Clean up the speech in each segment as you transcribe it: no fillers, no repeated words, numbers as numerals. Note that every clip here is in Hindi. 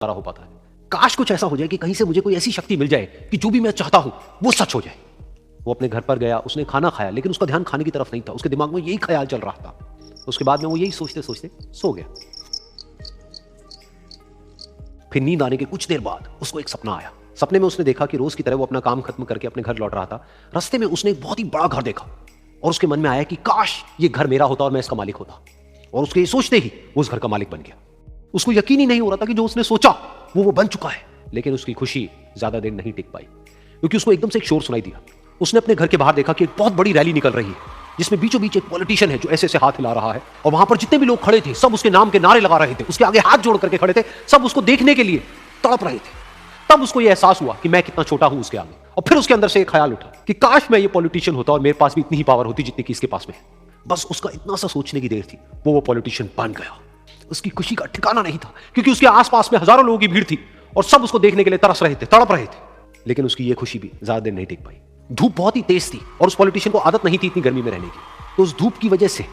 सारा हो पाता है। काश कुछ ऐसा हो जाए कि कहीं से मुझे कोई ऐसी शक्ति मिल जाए कि जो भी मैं चाहता हूं वो सच हो जाए। वो अपने घर पर गया, उसने खाना खाया, लेकिन उसका ध्यान खाने की तरफ नहीं था। उसके दिमाग में यही ख्याल चल रहा था। उसके बाद में वो यही सोचते सोचते सो गया। फिर नींद आने के कुछ देर बाद उसको एक सपना आया। सपने में उसने देखा कि रोज की तरह वो अपना काम खत्म करके अपने घर लौट रहा था। रास्ते में उसने एक बहुत ही बड़ा घर देखा और उसके मन में आया कि काश ये घर मेरा होता और मैं इसका मालिक होता। और उसके सोचते ही वो उस घर का मालिक बन गया। उसको यकीन ही नहीं हो रहा था कि जो उसने सोचा वो बन चुका है। लेकिन उसकी खुशी ज्यादा देर नहीं टिक पाई, क्योंकि उसको एकदम से एक शोर सुनाई दिया। उसने अपने घर के बाहर देखा कि एक बहुत बड़ी रैली निकल रही है, जिसमें बीचों बीच एक पॉलिटिशियन है जो ऐसे ऐसे हाथ हिला रहा है। और वहां पर जितने भी लोग खड़े थे सब उसके नाम के नारे लगा रहे थे, उसके आगे हाथ जोड़ करके खड़े थे, सब उसको देखने के लिए तड़प रहे थे। तब उसको यह एहसास हुआ कि मैं कितना छोटा हूं उसके आगे। और फिर उसके अंदर से एक ख्याल उठा कि काश मैं ये पॉलिटिशियन होता और मेरे पास भी इतनी ही पावर होती जितनी कि इसके पास में है। बस उसका इतना सा सोचने की देर थी, वो पॉलिटिशियन बन गया। उसकी खुशी का ठिकाना नहीं था, क्योंकि उसके आसपास में हजारों लोगों की भीड़ थी और सब उसको देखने के लिए तरस रहे थे, तड़प रहे थे। लेकिन उसकी यह खुशी भी ज्यादा देर नहीं टिक पाई। धूप बहुत ही तेज थी और उस पॉलिटिशियन को आदत नहीं थी इतनी गर्मी में रहने की। तो उस धूप की वजह से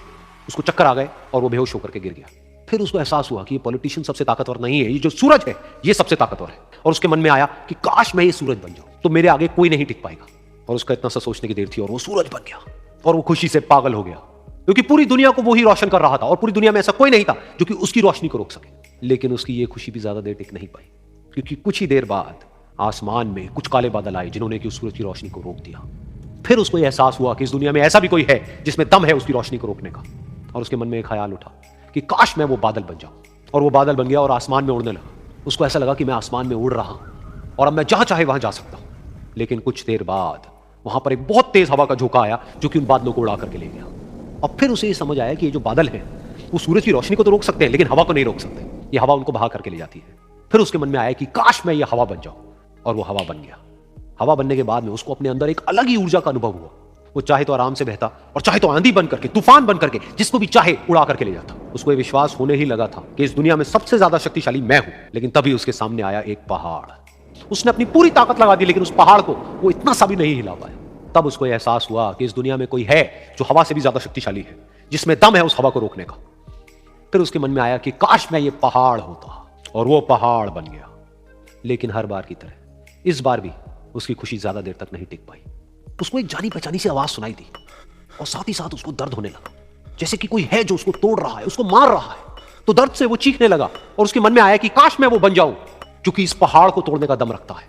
उसको चक्कर आ गए और वो बेहोश होकर के गिर गया। फिर उसको एहसास हुआ कि ये पॉलिटिशियन सबसे ताकतवर नहीं है, ये जो सूरज है ये सबसे ताकतवर है। और उसके मन में आया कि काश मैं ये सूरज बन जाऊं तो मेरे आगे कोई नहीं टिक पाएगा। और उसका इतना सा सोचने की देर थी और वो सूरज बन गया। और वो खुशी से पागल हो गया, क्योंकि पूरी दुनिया को वो ही रोशन कर रहा था और पूरी दुनिया में ऐसा कोई नहीं था जो कि उसकी रोशनी को रोक सके। लेकिन उसकी ये खुशी भी ज्यादा देर टिक नहीं पाई, क्योंकि कुछ ही देर बाद आसमान में कुछ काले बादल आए जिन्होंने कि उस सूरज की रोशनी को रोक दिया। फिर उसको यह एहसास हुआ कि इस दुनिया में ऐसा भी कोई है जिसमें दम है उसकी रोशनी को रोकने का। और उसके मन में एक ख्याल उठा कि काश मैं वो बादल बन जाऊं। और वो बादल बन गया और आसमान में उड़ने लगा। उसको ऐसा लगा कि मैं आसमान में उड़ रहा हूं और अब मैं जहां चाहे वहां जा सकता हूं। लेकिन कुछ देर बाद वहां पर एक बहुत तेज हवा का झोंका आया जो कि उन बादलों को उड़ा करके ले गया। और फिर उसे ये समझ आया कि ये जो बादल हैं वो सूरज की रोशनी को तो रोक सकते हैं, लेकिन हवा को नहीं रोक सकते। ये हवा उनको बहा करके ले जाती है। फिर उसके मन में आया कि काश मैं ये हवा बन जाऊं, और वो हवा बन गया। हवा बनने के बाद में उसको अपने अंदर एक अलग ही ऊर्जा का अनुभव हुआ। वो चाहे तो आराम से बहता और चाहे तो आंधी बन करके, तूफान बन करके, जिसको भी चाहे उड़ा करके ले जाता। उसको ये विश्वास होने ही लगा था कि इस दुनिया में सबसे ज्यादा शक्तिशाली मैं हूं। लेकिन तभी उसके सामने आया एक पहाड़। उसने अपनी पूरी ताकत लगा दी, लेकिन उस पहाड़ को वो इतना सा भी नहीं हिला पाया। तब उसको एहसास हुआ कि इस दुनिया में कोई है जो हवा से भी ज्यादा शक्तिशाली है, जिसमें दम है उस हवा को रोकने का। फिर उसके मन में आया कि काश मैं ये पहाड़ होता, और वो पहाड़ बन गया। लेकिन हर बार की तरह इस बार भी उसकी खुशी ज्यादा देर तक नहीं टिक पाई। उसको एक जानी पहचानी सी आवाज सुनाई दी और साथ ही साथ उसको दर्द होने लगा, जैसे कि कोई है जो उसको तोड़ रहा है, उसको मार रहा है। तो दर्द से वो चीखने लगा और उसके मन में आया कि काश मैं वो बन जाऊं जो कि इस पहाड़ को तोड़ने का दम रखता है।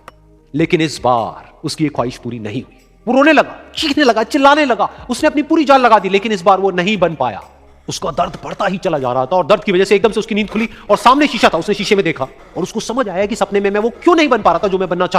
लेकिन इस बार उसकी एक ख्वाहिश पूरी नहीं हुई। वो रोने लगा, चीखने लगा, चिल्लाने लगा। उसने अपनी पूरी जान लगा दी, लेकिन इस बार वो नहीं बन पाया। उसका दर्द बढ़ता ही चला जा रहा था और दर्द की वजह से एकदम से उसकी नींद खुली और सामने शीशा था। उसने शीशे में देखा और उसको समझ आया कि सपने में मैं वो क्यों नहीं बन पा रहा था जो मैं बनना चाहता